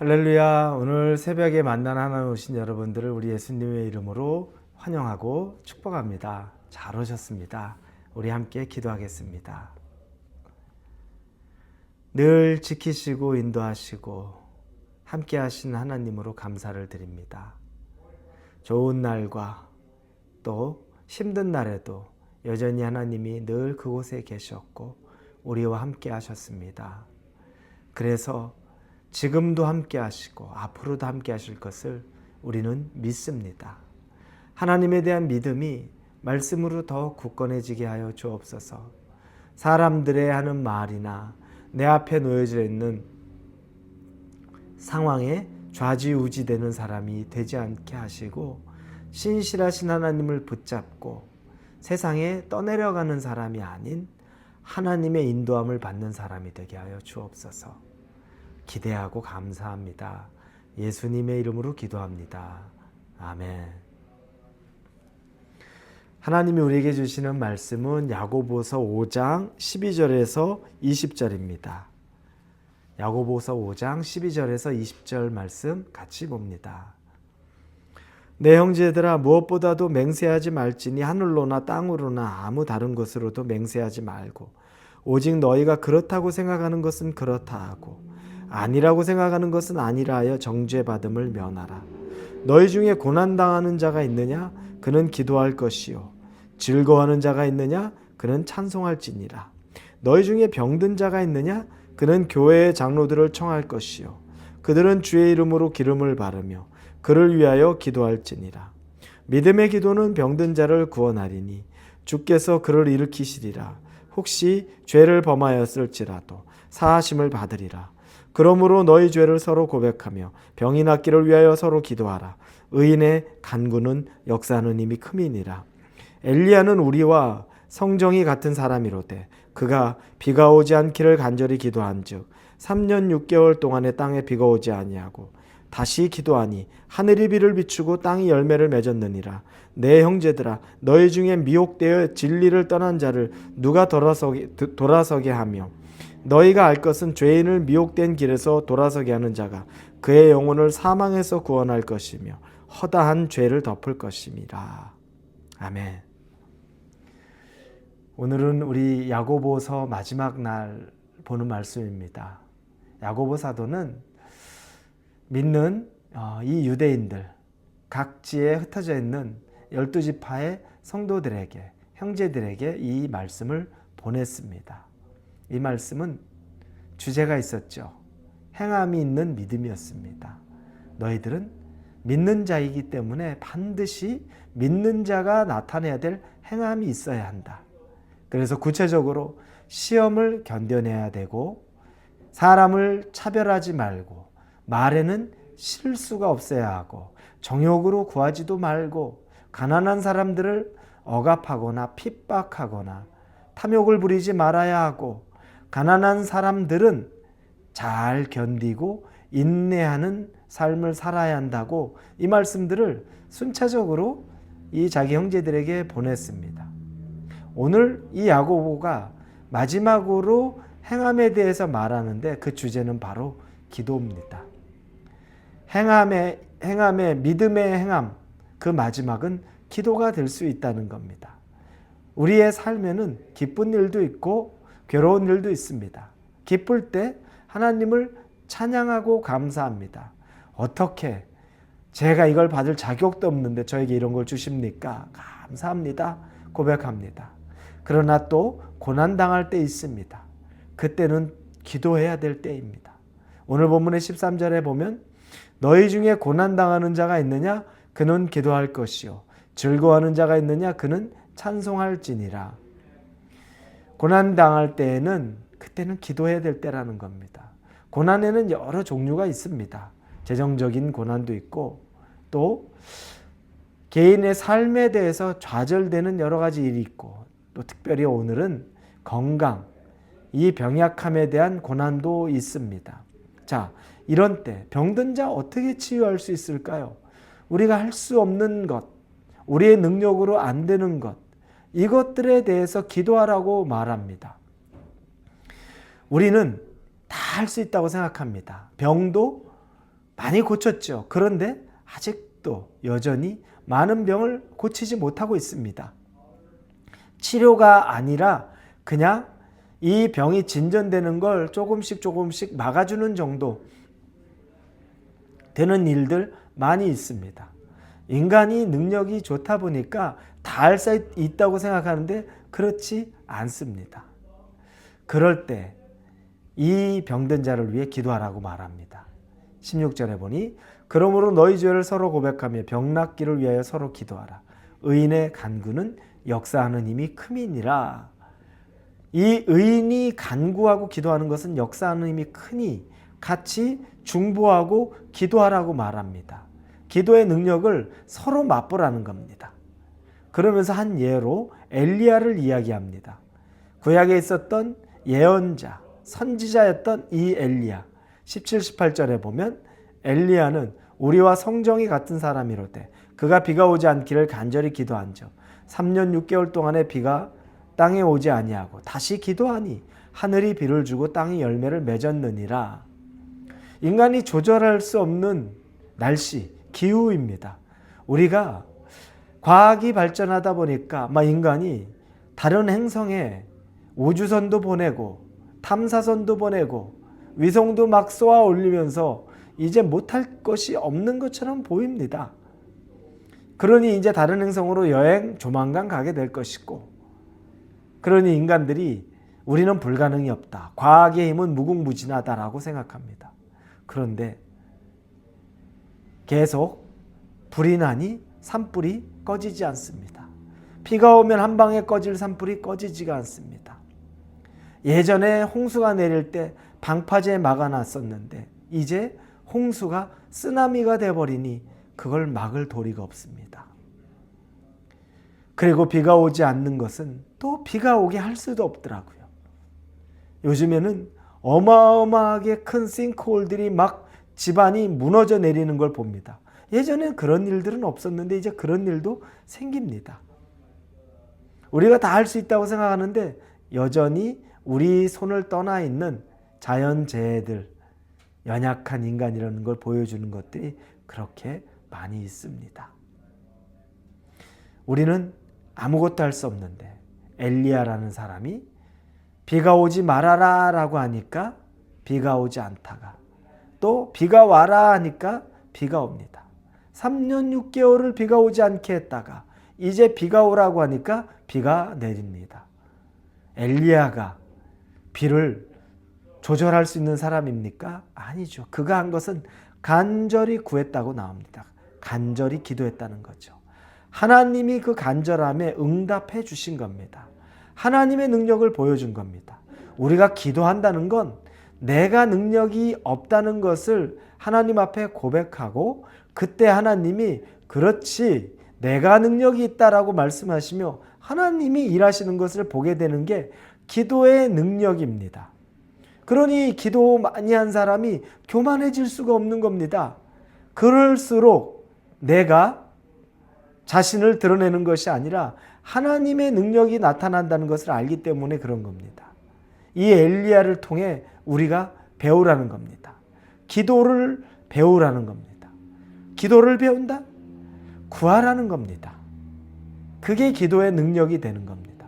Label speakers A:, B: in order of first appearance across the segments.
A: 할렐루야. 오늘 새벽에 만난 하나님 오신 여러분들을 우리 예수님의 이름으로 환영하고 축복합니다. 잘 오셨습니다. 우리 함께 기도하겠습니다. 늘 지키시고 인도하시고 함께 하신 하나님으로 감사를 드립니다. 좋은 날과 또 힘든 날에도 여전히 하나님이 늘 그곳에 계셨고 우리와 함께 하셨습니다. 그래서 지금도 함께 하시고 앞으로도 함께 하실 것을 우리는 믿습니다. 하나님에 대한 믿음이 말씀으로 더 굳건해지게 하여 주옵소서. 사람들의 하는 말이나 내 앞에 놓여져 있는 상황에 좌지우지되는 사람이 되지 않게 하시고 신실하신 하나님을 붙잡고 세상에 떠내려가는 사람이 아닌 하나님의 인도함을 받는 사람이 되게 하여 주옵소서. 기대하고 감사합니다. 예수님의 이름으로 기도합니다. 아멘. 하나님이 우리에게 주시는 말씀은 야고보서 5장 12절에서 20절입니다. 야고보서 5장 12절에서 20절 말씀 같이 봅니다. 내 형제들아 무엇보다도 맹세하지 말지니 하늘로나 땅으로나 아무 다른 것으로도 맹세하지 말고 오직 너희가 그렇다고 생각하는 것은 그렇다 하고 아니라고 생각하는 것은 아니라 하여 정죄받음을 면하라. 너희 중에 고난당하는 자가 있느냐? 그는 기도할 것이요. 즐거워하는 자가 있느냐? 그는 찬송할지니라. 너희 중에 병든 자가 있느냐? 그는 교회의 장로들을 청할 것이요. 그들은 주의 이름으로 기름을 바르며 그를 위하여 기도할지니라. 믿음의 기도는 병든 자를 구원하리니 주께서 그를 일으키시리라. 혹시 죄를 범하였을지라도 사하심을 받으리라. 그러므로 너희 죄를 서로 고백하며 병이 낫기를 위하여 서로 기도하라. 의인의 간구는 역사하는 힘이 큼이니라. 엘리야는 우리와 성정이 같은 사람이로되 그가 비가 오지 않기를 간절히 기도한즉 3년 6개월 동안에 땅에 비가 오지 아니하고 다시 기도하니 하늘이 비를 비추고 땅이 열매를 맺었느니라. 내 형제들아 너희 중에 미혹되어 진리를 떠난 자를 누가 돌아서게 하며 너희가 알 것은 죄인을 미혹된 길에서 돌아서게 하는 자가 그의 영혼을 사망에서 구원할 것이며 허다한 죄를 덮을 것임이라. 아멘. 오늘은 우리 야고보서 마지막 날 보는 말씀입니다. 야고보 사도는 믿는 이 유대인들 각지에 흩어져 있는 12지파의 성도들에게 형제들에게 이 말씀을 보냈습니다. 이 말씀은 주제가 있었죠. 행함이 있는 믿음이었습니다. 너희들은 믿는 자이기 때문에 반드시 믿는 자가 나타내야 될 행함이 있어야 한다. 그래서 구체적으로 시험을 견뎌내야 되고 사람을 차별하지 말고 말에는 실수가 없어야 하고 정욕으로 구하지도 말고 가난한 사람들을 억압하거나 핍박하거나 탐욕을 부리지 말아야 하고 가난한 사람들은 잘 견디고 인내하는 삶을 살아야 한다고 이 말씀들을 순차적으로 이 자기 형제들에게 보냈습니다. 오늘 이 야고보가 마지막으로 행함에 대해서 말하는데 그 주제는 바로 기도입니다. 행함의 믿음의 행함 그 마지막은 기도가 될 수 있다는 겁니다. 우리의 삶에는 기쁜 일도 있고 괴로운 일도 있습니다. 기쁠 때 하나님을 찬양하고 감사합니다. 어떻게 제가 이걸 받을 자격도 없는데 저에게 이런 걸 주십니까? 감사합니다. 고백합니다. 그러나 또 고난당할 때 있습니다. 그때는 기도해야 될 때입니다. 오늘 본문의 13절에 보면 너희 중에 고난당하는 자가 있느냐? 그는 기도할 것이요. 즐거워하는 자가 있느냐? 그는 찬송할지니라. 고난당할 때에는 그때는 기도해야 될 때라는 겁니다. 고난에는 여러 종류가 있습니다. 재정적인 고난도 있고 또 개인의 삶에 대해서 좌절되는 여러 가지 일이 있고 또 특별히 오늘은 건강, 이 병약함에 대한 고난도 있습니다. 자, 이런 때 병든 자 어떻게 치유할 수 있을까요? 우리가 할 수 없는 것, 우리의 능력으로 안 되는 것, 이것들에 대해서 기도하라고 말합니다. 우리는 다 할 수 있다고 생각합니다. 병도 많이 고쳤죠. 그런데 아직도 여전히 많은 병을 고치지 못하고 있습니다. 치료가 아니라 그냥 이 병이 진전되는 걸 조금씩 막아주는 정도 되는 일들 많이 있습니다. 인간이 능력이 좋다 보니까 다 할 수 있다고 생각하는데 그렇지 않습니다. 그럴 때 이 병든 자를 위해 기도하라고 말합니다. 16절에 보니 그러므로 너희 죄를 서로 고백하며 병 낫기를 위하여 서로 기도하라. 의인의 간구는 역사하는 힘이 큼이니라. 이 의인이 간구하고 기도하는 것은 역사하는 힘이 크니 같이 중보하고 기도하라고 말합니다. 기도의 능력을 서로 맛보라는 겁니다. 그러면서 한 예로 엘리야를 이야기합니다. 구약에 있었던 예언자, 선지자였던 이 엘리야. 17, 18절에 보면 엘리야는 우리와 성정이 같은 사람이로되 그가 비가 오지 않기를 간절히 기도한즉 3년 6개월 동안의 비가 땅에 오지 아니하고 다시 기도하니 하늘이 비를 주고 땅이 열매를 맺었느니라. 인간이 조절할 수 없는 날씨, 기후입니다. 우리가 과학이 발전하다 보니까 인간이 다른 행성에 우주선도 보내고 탐사선도 보내고 위성도 막 쏘아 올리면서 이제 못할 것이 없는 것처럼 보입니다. 그러니 이제 다른 행성으로 여행 조만간 가게 될 것이고, 그러니 인간들이 우리는 불가능이 없다, 과학의 힘은 무궁무진하다라고 생각합니다. 그런데 계속 불이 나니 산불이 꺼지지 않습니다. 비가 오면 한 방에 꺼질 산불이 꺼지지가 않습니다. 예전에 홍수가 내릴 때 방파제 막아놨었는데 이제 홍수가 쓰나미가 돼버리니 그걸 막을 도리가 없습니다. 그리고 비가 오지 않는 것은 또 비가 오게 할 수도 없더라고요. 요즘에는 어마어마하게 큰 싱크홀들이 막 집안이 무너져 내리는 걸 봅니다. 예전엔 그런 일들은 없었는데 이제 그런 일도 생깁니다. 우리가 다 할 수 있다고 생각하는데 여전히 우리 손을 떠나 있는 자연재해들, 연약한 인간이라는 걸 보여주는 것들이 그렇게 많이 있습니다. 우리는 아무것도 할 수 없는데 엘리야라는 사람이 비가 오지 말아라 라고 하니까 비가 오지 않다가 또 비가 와라 하니까 비가 옵니다. 3년 6개월을 비가 오지 않게 했다가 이제 비가 오라고 하니까 비가 내립니다. 엘리야가 비를 조절할 수 있는 사람입니까? 아니죠. 그가 한 것은 간절히 구했다고 나옵니다. 간절히 기도했다는 거죠. 하나님이 그 간절함에 응답해 주신 겁니다. 하나님의 능력을 보여준 겁니다. 우리가 기도한다는 건 내가 능력이 없다는 것을 하나님 앞에 고백하고 그때 하나님이 그렇지 내가 능력이 있다라고 말씀하시며 하나님이 일하시는 것을 보게 되는 게 기도의 능력입니다. 그러니 기도 많이 한 사람이 교만해질 수가 없는 겁니다. 그럴수록 내가 자신을 드러내는 것이 아니라 하나님의 능력이 나타난다는 것을 알기 때문에 그런 겁니다. 이 엘리야를 통해 우리가 배우라는 겁니다. 기도를 배우라는 겁니다. 기도를 배운다? 구하라는 겁니다. 그게 기도의 능력이 되는 겁니다.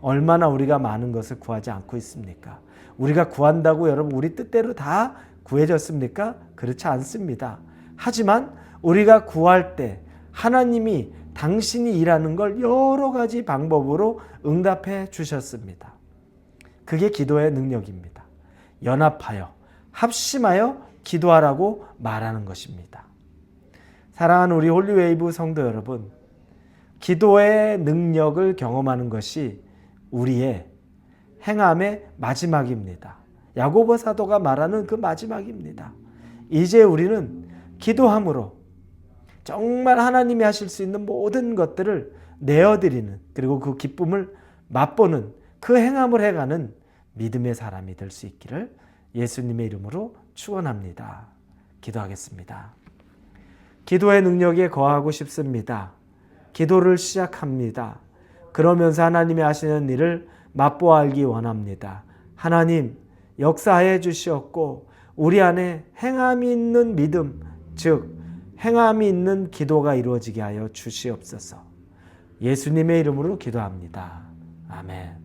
A: 얼마나 우리가 많은 것을 구하지 않고 있습니까? 우리가 구한다고 여러분 우리 뜻대로 다 구해졌습니까? 그렇지 않습니다. 하지만 우리가 구할 때 하나님이 당신이 일하는 걸 여러 가지 방법으로 응답해 주셨습니다. 그게 기도의 능력입니다. 연합하여 합심하여 기도하라고 말하는 것입니다. 사랑하는 우리 홀리웨이브 성도 여러분, 기도의 능력을 경험하는 것이 우리의 행함의 마지막입니다. 야고보 사도가 말하는 그 마지막입니다. 이제 우리는 기도함으로 정말 하나님이 하실 수 있는 모든 것들을 내어드리는, 그리고 그 기쁨을 맛보는 그 행함을 해가는 믿음의 사람이 될 수 있기를 예수님의 이름으로 축원합니다. 기도하겠습니다. 기도의 능력에 거하고 싶습니다. 기도를 시작합니다. 그러면서 하나님이 하시는 일을 맛보아 알기 원합니다. 하나님 역사해 주시옵고 우리 안에 행함이 있는 믿음, 즉 행함이 있는 기도가 이루어지게 하여 주시옵소서. 예수님의 이름으로 기도합니다. 아멘.